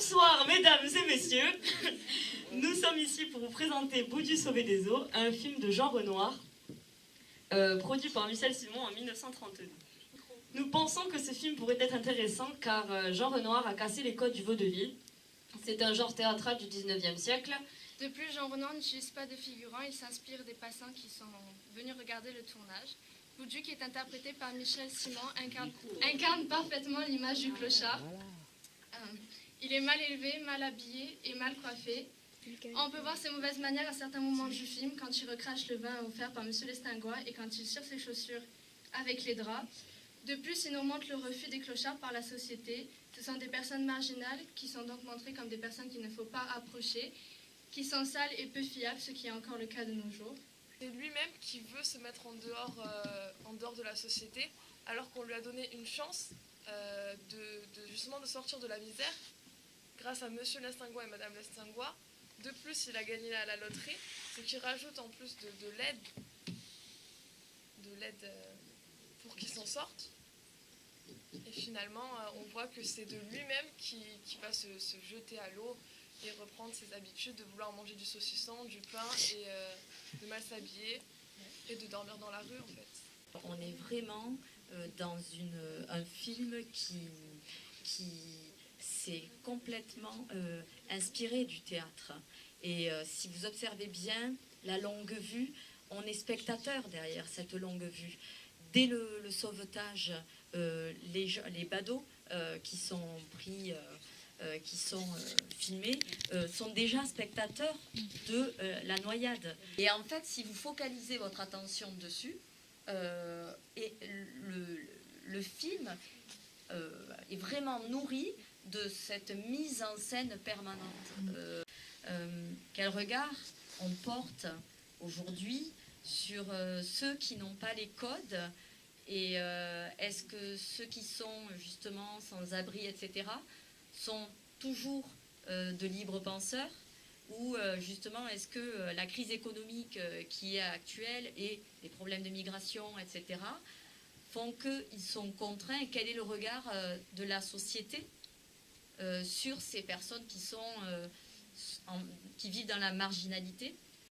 Bonsoir mesdames et messieurs, nous sommes ici pour vous présenter Boudu sauvé des eaux, un film de Jean Renoir, produit par Michel Simon en 1932. Nous pensons que ce film pourrait être intéressant car Jean Renoir a cassé les codes du vaudeville. C'est un genre théâtral du 19e siècle. De plus, Jean Renoir n'utilise pas de figurants, il s'inspire des passants qui sont venus regarder le tournage. Boudu, qui est interprété par Michel Simon, incarne parfaitement l'image du clochard. Il est mal élevé, mal habillé et mal coiffé. On peut voir ses mauvaises manières à certains moments du film, quand il recrache le vin offert par M. Lestingois et quand il tire ses chaussures avec les draps. De plus, il nous montre le refus des clochards par la société. Ce sont des personnes marginales qui sont donc montrées comme des personnes qu'il ne faut pas approcher, qui sont sales et peu fiables, ce qui est encore le cas de nos jours. C'est lui-même qui veut se mettre en dehors de la société, alors qu'on lui a donné une chance justement de sortir de la misère grâce à Monsieur Lestingois et Madame Lestingois. De plus, il a gagné à la loterie, ce qui rajoute en plus de l'aide pour qu'il s'en sorte. Et finalement, on voit que c'est de lui-même qui va se jeter à l'eau et reprendre ses habitudes de vouloir manger du saucisson, du pain et de mal s'habiller et de dormir dans la rue en fait. On est vraiment dans un film qui s'est complètement inspiré du théâtre. Et si vous observez bien la longue vue, on est spectateur derrière cette longue vue. Dès le sauvetage, les badauds qui sont pris, qui sont filmés, sont déjà spectateurs de la noyade. Et en fait, si vous focalisez votre attention dessus, et le film est vraiment nourri de cette mise en scène permanente. Quel regard on porte aujourd'hui sur ceux qui n'ont pas les codes, et est-ce que ceux qui sont justement sans abri, etc., sont toujours de libres penseurs, ou justement est-ce que la crise économique qui est actuelle et les problèmes de migration, etc., font qu'ils sont contraints, et quel est le regard de la société sur ces personnes qui vivent dans la marginalité,